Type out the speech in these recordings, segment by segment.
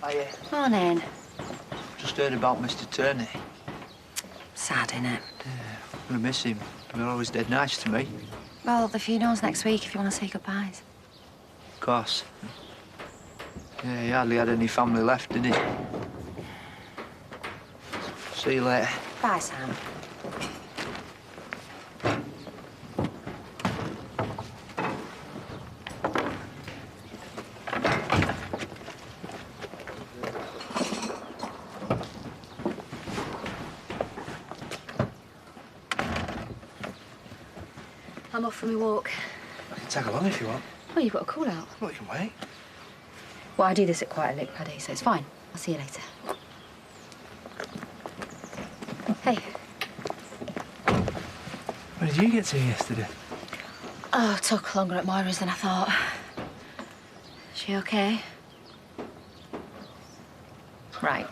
Hiya. Morning. Just heard about Mr. Turney. Sad, innit? Yeah, I'm gonna miss him. He was always dead nice to me. Well, the funeral's next week if you want to say goodbyes. Of course. Yeah, he hardly had any family left, did he? See you later. Bye, Sam. I'm off for my walk. I can tag along if you want. Oh, you've got a call out. Well, you can wait. Well, I do this at quite a late Paddy, so it's fine. I'll see you later. Hey. Where did you get to yesterday? Oh, it took longer at Moira's than I thought. She okay? Right.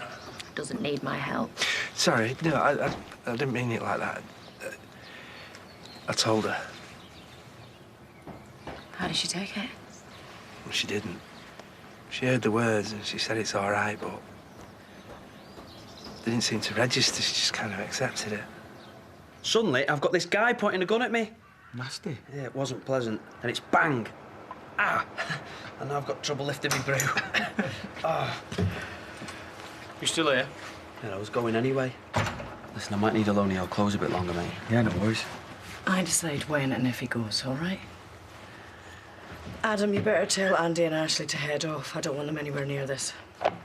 Doesn't need my help. Sorry, no, I didn't mean it like that. I told her. How did she take it? Well, she didn't. She heard the words and she said it's all right, but they didn't seem to register. She just kind of accepted it. Suddenly, I've got this guy pointing a gun at me. Nasty. Yeah, it wasn't pleasant. And it's bang. Ah! And now I've got trouble lifting me brew. Ah. You still here? Yeah, I was going anyway. Listen, I might need a lonely old clothes a bit longer, mate. Yeah, no worries. I decide when and if he goes, all right? Adam, you better tell Andy and Ashley to head off. I don't want them anywhere near this.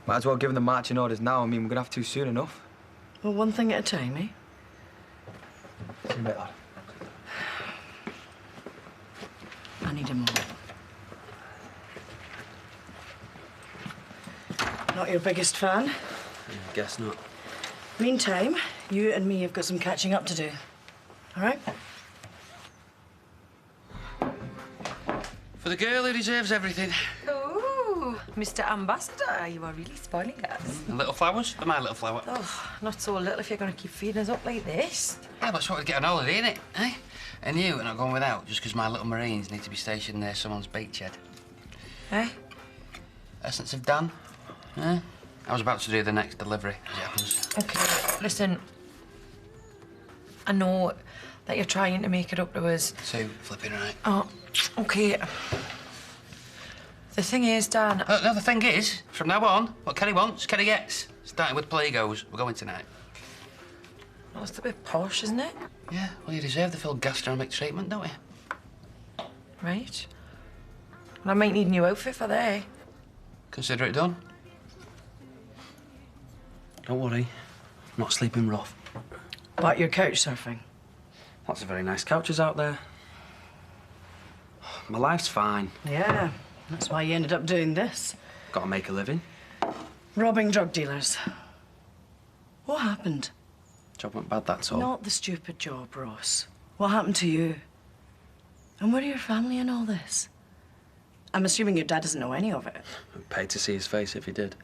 Might as well give them the marching orders now. I mean, we're gonna have to soon enough. Well, one thing at a time, eh? See you in a bit, lad. I need a moment. Not your biggest fan? Yeah, guess not. Meantime, you and me have got some catching up to do. All right? For the girl who deserves everything. Oh, Mr. Ambassador, you are really spoiling us. The little flowers? For my little flower. Oh, not so little if you're going to keep feeding us up like this. Yeah, but it's what we get on holiday, innit? Eh? And you are not going without just because my little Marines need to be stationed near someone's bait shed. Eh? Essence of Dan? Eh? I was about to do the next delivery, as it happens. Okay, listen. I know that you're trying to make it up to us. So, flipping right. Oh, okay. The thing is, Dan... No, the thing is, from now on, what Kenny wants, Kenny gets. Starting with play goes. We're going tonight. Well, it's a bit posh, isn't it? Yeah, well, you deserve the full gastronomic treatment, don't you? Right. Well, I might need a new outfit for that. Consider it done. Don't worry. I'm not sleeping rough. But you're couch surfing. Lots of very nice couches out there. My life's fine. Yeah, that's why you ended up doing this. Gotta make a living. Robbing drug dealers. What happened? Job went bad, that's all. Not the stupid job, Ross. What happened to you? And where are your family in all this? I'm assuming your dad doesn't know any of it. I'd pay to see his face if he did.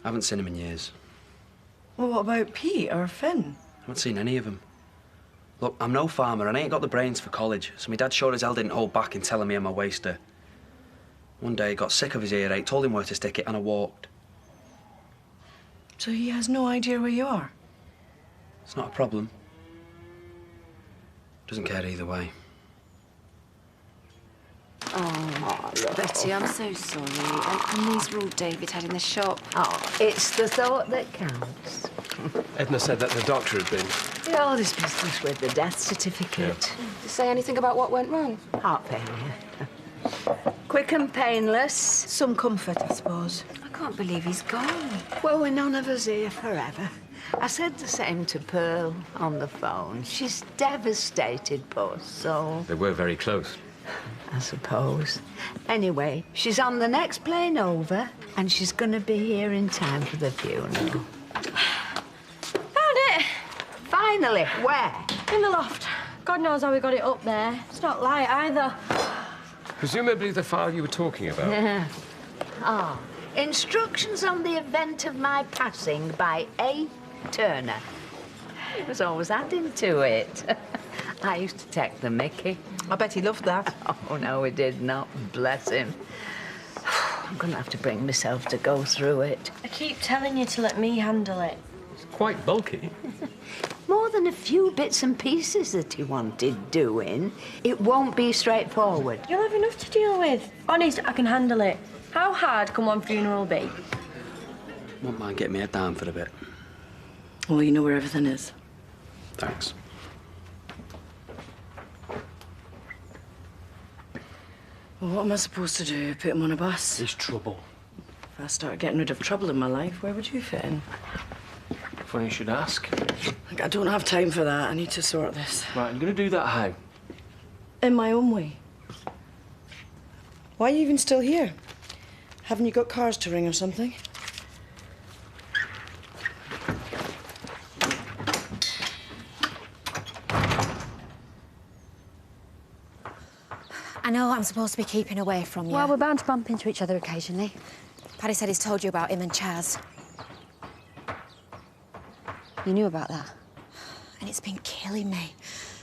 I haven't seen him in years. Well, what about Pete or Finn? I haven't seen any of them. Look, I'm no farmer and I ain't got the brains for college, so my dad sure as hell didn't hold back in telling me I'm a waster. One day he got sick of his earache, told him where to stick it, and I walked. So he has no idea where you are? It's not a problem. Doesn't care either way. Oh, Betty, I'm so sorry. And these were all David had in the shop. Oh, it's the thought that counts. Edna said that the doctor had been. The oldest business with the death certificate. Did you say anything about what went wrong? Heart failure. Quick and painless. Some comfort, I suppose. I can't believe he's gone. Well, we're none of us here forever. I said the same to Pearl on the phone. She's devastated, poor soul. They were very close. I suppose. Anyway, she's on the next plane over, and she's going to be here in time for the funeral. Found it! Finally, where? In the loft. God knows how we got it up there. It's not light either. Presumably the file you were talking about. Ah, instructions on the event of my passing by A. Turner. He was always adding to it. I used to take the mickey. I bet he loved that. Oh, no, he did not. Bless him. I'm going to have to bring myself to go through it. I keep telling you to let me handle it. It's quite bulky. More than a few bits and pieces that he wanted doing. It won't be straightforward. You'll have enough to deal with. Honest, I can handle it. How hard can one funeral be? Won't mind getting my head down for a bit. Well, you know where everything is. Thanks. Well, what am I supposed to do? Put him on a bus? There's trouble. If I start getting rid of trouble in my life, where would you fit in? Funny you should ask. Like, I don't have time for that. I need to sort this. Right, I'm going to do that how? In my own way. Why are you even still here? Haven't you got cars to ring or something? I know I'm supposed to be keeping away from you. Well, we're bound to bump into each other occasionally. Paddy said he's told you about him and Chaz. You knew about that? And it's been killing me.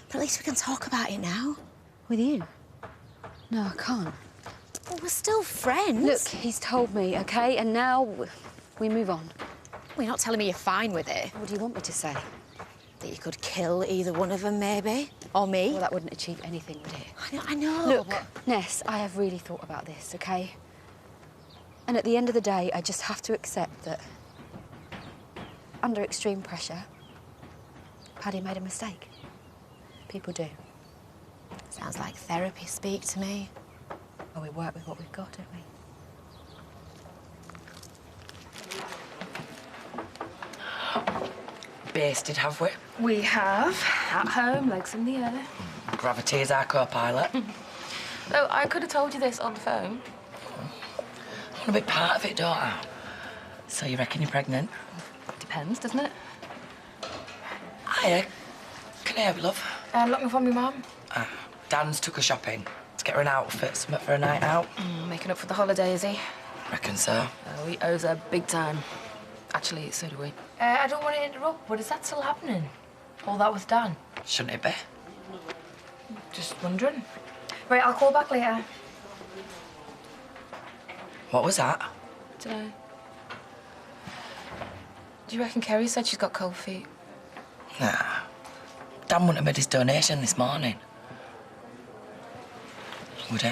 But at least we can talk about it now. With you? No, I can't. Well, we're still friends. Look, he's told me, OK? And now we move on. Well, you're not telling me you're fine with it. What do you want me to say? That you could kill either one of them, maybe? Or me? Well, that wouldn't achieve anything, would it? I know. Look, but... Ness, I have really thought about this, OK? And at the end of the day, I just have to accept that under extreme pressure, Paddy made a mistake. People do. Sounds like therapy speak to me. Well, we work with what we've got, don't we? Basted, have we? We have. At home, legs in the air. Gravity is our co-pilot. Oh, I could have told you this on the phone. I want to be part of it, don't I? So you reckon you're pregnant? Depends, doesn't it? Hiya. Can I help, love? Looking for me, Mum. Dan's took her shopping to get her an outfit, something for a night out. Making up for the holiday, is he? Reckon so. Oh, he owes her big time. Actually, so do we. I don't want to interrupt, but is that still happening? All that with Dan? Shouldn't it be? Just wondering. Right, I'll call back later. What was that? Dunno. Do you reckon Kerry said she's got cold feet? Nah. Dan wouldn't have made his donation this morning. Would he?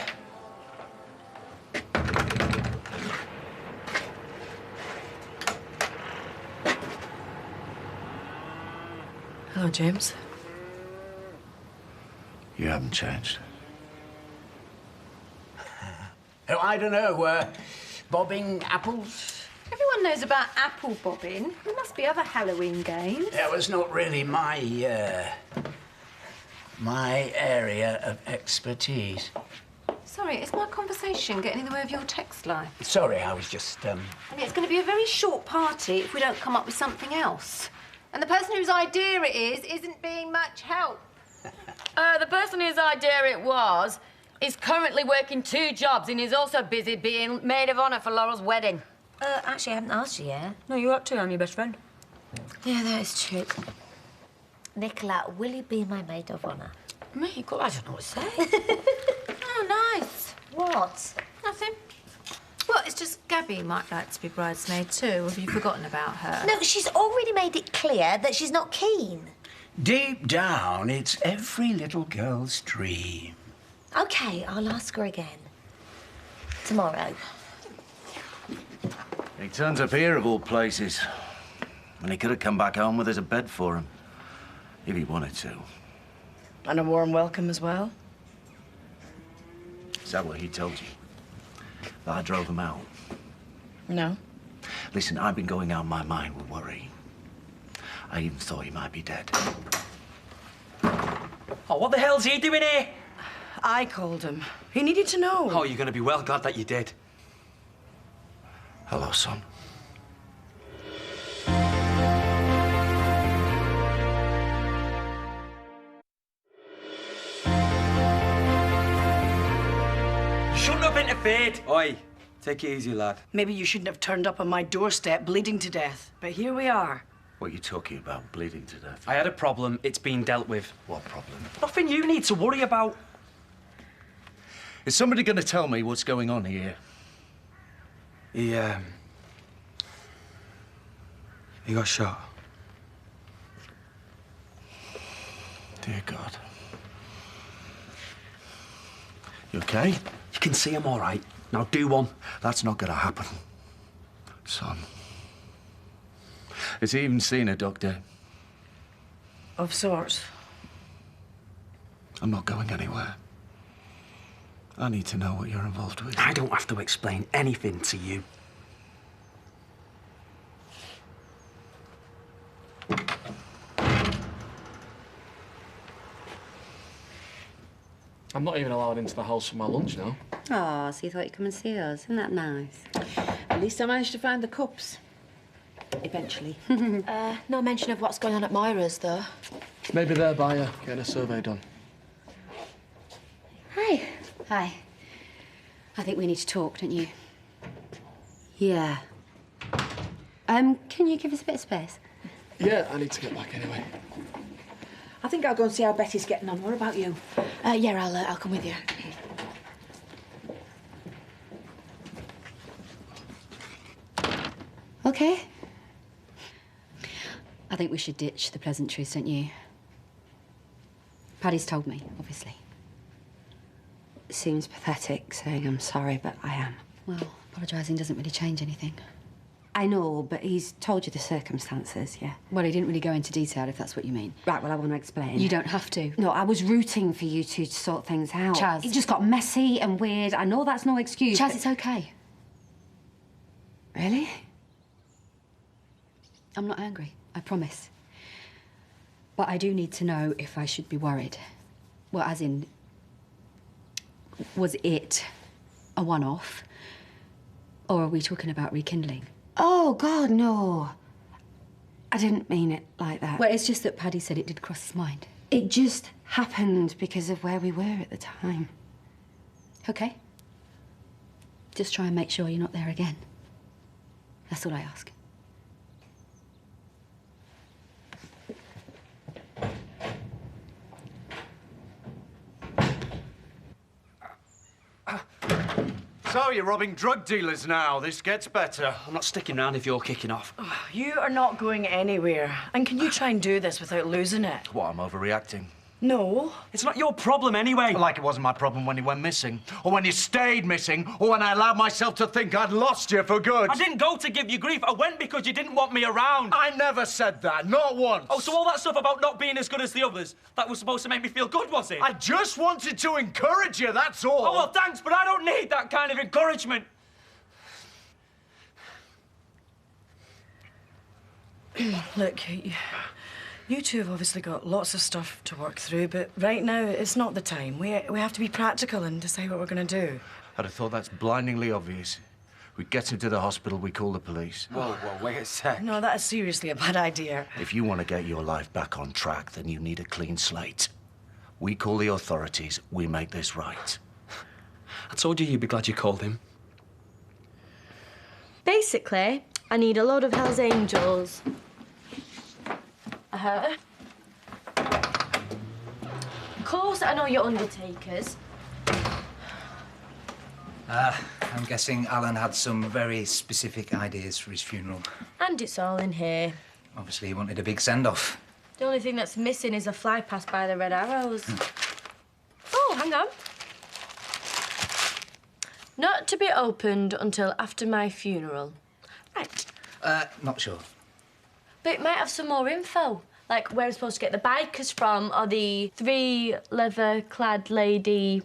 Hello, James. You haven't changed. Oh, I don't know, bobbing apples? Everyone knows about apple bobbing. There must be other Halloween games. That was not really my area of expertise. Sorry, is my conversation getting in the way of your text life? Sorry, I was just, I mean, it's going to be a very short party if we don't come up with something else. And the person whose idea it is isn't being much help. The person whose idea it was is currently working 2 jobs and is also busy being maid of honour for Laurel's wedding. Actually, I haven't asked you yet. No, you ought to. I'm your best friend. Yeah, that is true. Nicola, will you be my maid of honour? Me? God, I don't know what to say. Oh, nice. What? Nothing. Well, it's just Gabby might like to be bridesmaid too. Have you forgotten about her? No, she's already made it clear that she's not keen. deep down, it's every little girl's dream. OK, I'll ask her again. Tomorrow. He turns up here of all places. And he could have come back home with us a bed for him. If he wanted to. And a warm welcome as well? Is that what he told you? That I drove him out? No. Listen, I've been going out my mind with worry. I even thought he might be dead. Oh, what the hell's he doing here? I called him. He needed to know. Oh, you're going to be well glad that you did. Hello, son. Shouldn't have interfered. Oi, take it easy, lad. Maybe you shouldn't have turned up on my doorstep bleeding to death. But here we are. What are you talking about, bleeding to death? I had a problem. It's been dealt with. What problem? Nothing you need to worry about. Is somebody going to tell me what's going on here? He got shot. Dear God. You okay? You can see I'm all right. Now do one. That's not gonna happen, son. Has he even seen a doctor? Of sorts. I'm not going anywhere. I need to know what you're involved with. I don't have to explain anything to you. I'm not even allowed into the house for my lunch now. Oh, so you thought you'd come and see us? Isn't that nice? At least I managed to find the cups. Eventually. No mention of what's going on at Moira's, though. Maybe they're buyer getting a survey done. Hi. Hi. I think we need to talk, don't you? Yeah. Can you give us a bit of space? Yeah, I need to get back anyway. I think I'll go and see how Betty's getting on. What about you? Yeah, I'll come with you. Okay. I think we should ditch the pleasantries, don't you? Paddy's told me, obviously. It seems pathetic saying I'm sorry, but I am. Well, apologising doesn't really change anything. I know, but he's told you the circumstances, yeah? Well, he didn't really go into detail, if that's what you mean. Right, well, I want to explain. You don't have to. No, I was rooting for you two to sort things out. Chaz. It just got messy and weird. I know that's no excuse. Chaz, but... it's okay. Really? I'm not angry, I promise. But I do need to know if I should be worried. Well, as in, was it a one-off? Or are we talking about rekindling? Oh, God, no. I didn't mean it like that. Well, it's just that Paddy said it did cross his mind. It just happened because of where we were at the time. Okay. Just try and make sure you're not there again. That's all I ask. So you're robbing drug dealers now. This gets better. I'm not sticking around if you're kicking off. You are not going anywhere. And can you try and do this without losing it? What, I'm overreacting? No. It's not your problem anyway. Like it wasn't my problem when you went missing, or when you stayed missing, or when I allowed myself to think I'd lost you for good. I didn't go to give you grief. I went because you didn't want me around. I never said that, not once. Oh, so all that stuff about not being as good as the others, that was supposed to make me feel good, was it? I just wanted to encourage you, that's all. Oh, well, thanks, but I don't need that kind of encouragement. Look, you two have obviously got lots of stuff to work through, but right now it's not the time. We have to be practical and decide what we're going to do. I'd have thought that's blindingly obvious. We get him to the hospital, we call the police. Whoa, wait a sec. No, that is seriously a bad idea. If you want to get your life back on track, then you need a clean slate. We call the authorities, we make this right. I told you you'd be glad you called him. Basically, I need a load of Hell's Angels. Of course, I know you're undertakers. I'm guessing Alan had some very specific ideas for his funeral. And it's all in here. Obviously, he wanted a big send-off. The only thing that's missing is a fly past by the Red Arrows. Oh, hang on. Not to be opened until after my funeral. Right. Not sure. But it might have some more info. Like where we're supposed to get the bikers from, or the 3 leather-clad lady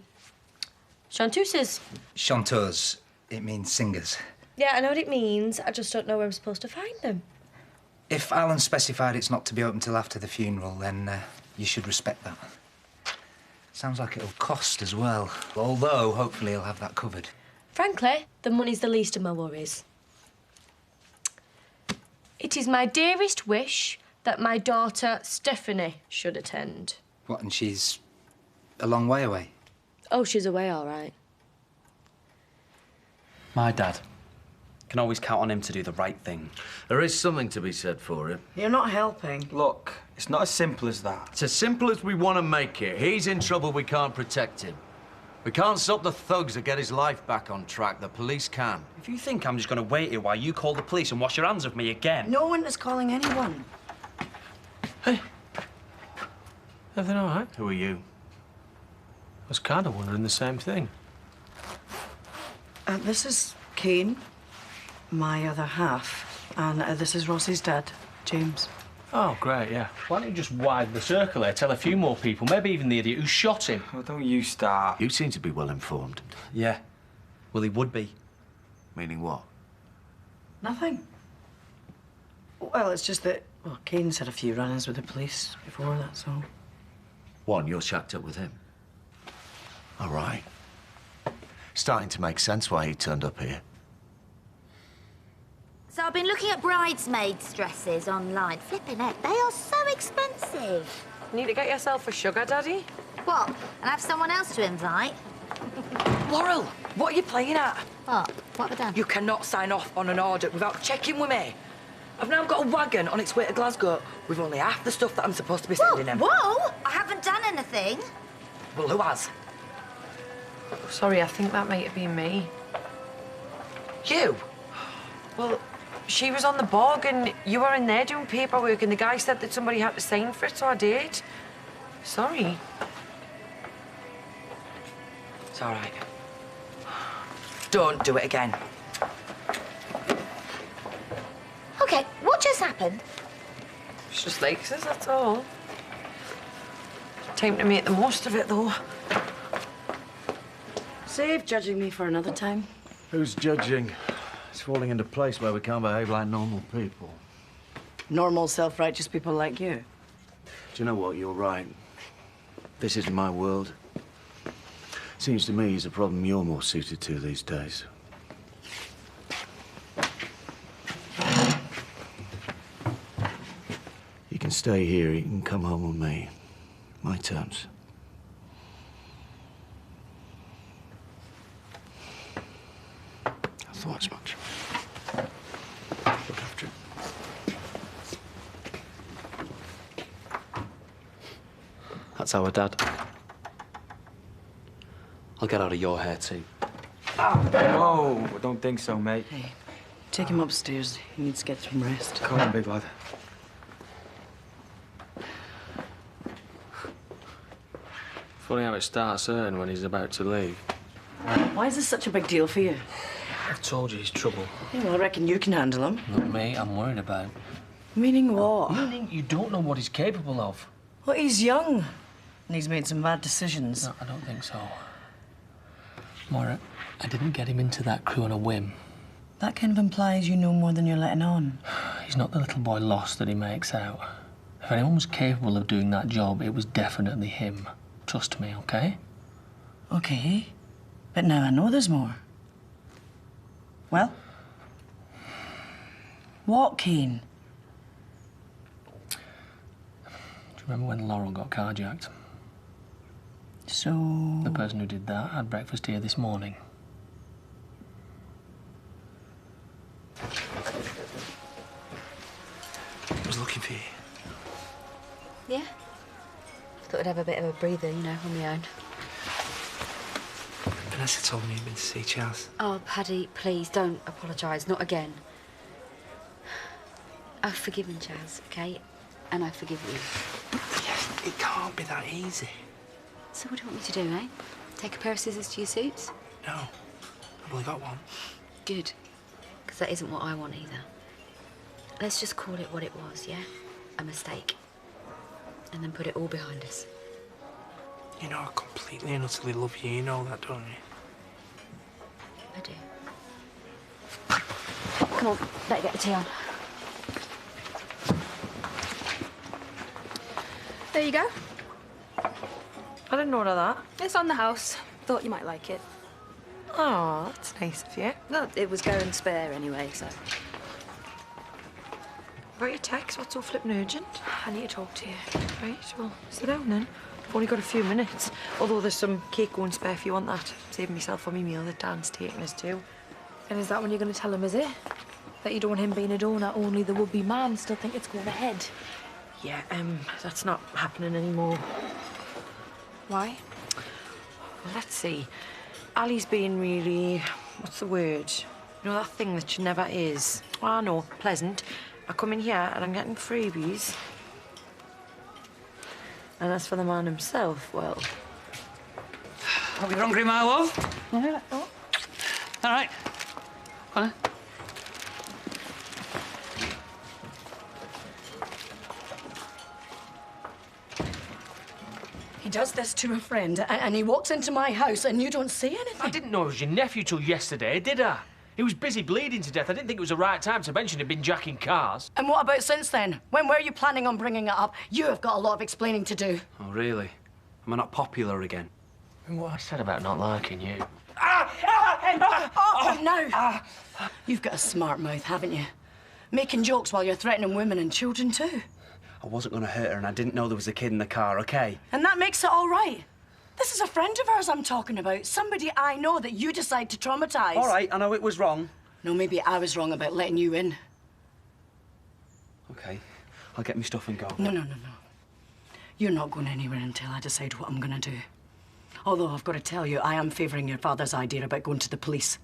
chanteuses. Chanteuses. It means singers. Yeah, I know what it means. I just don't know where we're supposed to find them. If Alan specified it's not to be open till after the funeral, then you should respect that. Sounds like it'll cost as well. Although, hopefully, he'll have that covered. Frankly, the money's the least of my worries. It is my dearest wish that my daughter, Stephanie, should attend. What, and she's a long way away? Oh, she's away, all right. My dad. Can always count on him to do the right thing. There is something to be said for it. You're not helping. Look, it's not as simple as that. It's as simple as we want to make it. He's in trouble, we can't protect him. We can't stop the thugs that get his life back on track. The police can. If you think I'm just going to wait here while you call the police and wash your hands of me again... No one is calling anyone. Hey. Everything all right? Who are you? I was kind of wondering the same thing. This is Kane, my other half. And this is Ross's dad, James. Oh, great, yeah. Why don't you just widen the circle there, tell a few more people, maybe even the idiot who shot him? Well, don't you start. You seem to be well informed. Yeah. Well, he would be. Meaning what? Nothing. Well, it's just that, well, Kane's had a few run-ins with the police before, that's all. One, you're shacked up with him. All right. Starting to make sense why he turned up here. So I've been looking at bridesmaids' dresses online. Flipping heck, they are so expensive. Need to get yourself a sugar daddy? What? And have someone else to invite? Laurel, what are you playing at? What? What have I done? You cannot sign off on an order without checking with me. I've now got a wagon on its way to Glasgow with only half the stuff that I'm supposed to be sending them. Whoa! I haven't done anything. Well, who has? Sorry, I think that might have been me. You? Well, she was on the bog and you were in there doing paperwork and the guy said that somebody had to sign for it, so I did. Sorry. It's all right. Don't do it again. Okay, what just happened? It's just like this, that's all. Time to make the most of it, though. Save judging me for another time. Who's judging? It's falling into place where we can't behave like normal people. Normal, self-righteous people like you. Do you know what? You're right. This isn't my world. Seems to me it's a problem you're more suited to these days. You can stay here, you can come home with me. My terms. I thought as much. Look after him. That's our dad. I'll get out of your hair, too. Whoa, I don't think so, mate. Hey, take him upstairs. He needs to get some rest. Come on, big lad. Funny how it starts earning when he's about to leave. Why is this such a big deal for you? I've told you he's trouble. Yeah, well, I reckon you can handle him. Not me, I'm worried about. Meaning what? Meaning you don't know what he's capable of. Well, he's young. And he's made some bad decisions. No, I don't think so. Moira, I didn't get him into that crew on a whim. That kind of implies you know more than you're letting on. He's not the little boy lost that he makes out. If anyone was capable of doing that job, it was definitely him. Trust me, okay? Okay. But now I know there's more. Well? What, Kane? Do you remember when Laurel got carjacked? So... The person who did that had breakfast here this morning. I was looking for you. Yeah? Thought I'd have a bit of a breather, you know, on my own. Vanessa told me you'd been to see Charles. Oh, Paddy, please don't apologise. Not again. I've forgiven Chaz, okay? And I forgive you. Yes, it can't be that easy. So what do you want me to do, eh? Take a pair of scissors to your suits? No, I've only got one. Good. Because that isn't what I want either. Let's just call it what it was, yeah? A mistake. And then put it all behind us. You know I completely and utterly love you. You know that, don't you? I do. Come on, better get the tea on. There you go. I didn't order that. It's on the house. Thought you might like it. Oh, that's nice of you. Well, it was going spare anyway, so. About your text, what's so flippin' urgent? I need to talk to you. Right, well, sit down then. I've only got a few minutes. Although there's some cake going spare if you want that. Saving myself for me meal that Dan's taking us to. And is that when you're going to tell him, is it? That you don't want him being a donor, only the would-be man still think it's going ahead? Yeah, that's not happening anymore. Why? Well, let's see. Ali's being really... what's the word? You know, that thing that she never is. Oh, I know, pleasant. I come in here and I'm getting freebies. And as for the man himself, well... Are we hungry, my love? Yeah. All right. Huh? He does this to a friend, and he walks into my house, and you don't say anything. I didn't know it was your nephew till yesterday, did I? He was busy bleeding to death. I didn't think it was the right time to mention he'd been jacking cars. And what about since then? When were you planning on bringing it up? You have got a lot of explaining to do. Oh, really? Am I not popular again? And what I said about not liking you. Oh, no! You've got a smart mouth, haven't you? Making jokes while you're threatening women and children, too. I wasn't going to hurt her and I didn't know there was a kid in the car, OK? And that makes it all right. This is a friend of ours I'm talking about. Somebody I know that you decide to traumatise. All right, I know it was wrong. No, maybe I was wrong about letting you in. OK, I'll get my stuff and go. No. You're not going anywhere until I decide what I'm going to do. Although I've got to tell you, I am favouring your father's idea about going to the police.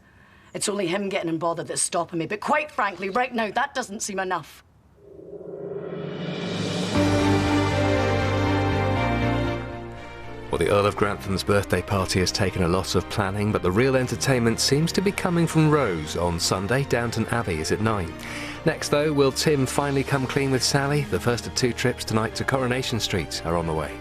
It's only him getting in bother that's stopping me, but quite frankly, right now, that doesn't seem enough. Well, the Earl of Grantham's birthday party has taken a lot of planning, but the real entertainment seems to be coming from Rose on Sunday. Downton Abbey is at 9. Next, though, will Tim finally come clean with Sally? The first of 2 trips tonight to Coronation Street are on the way.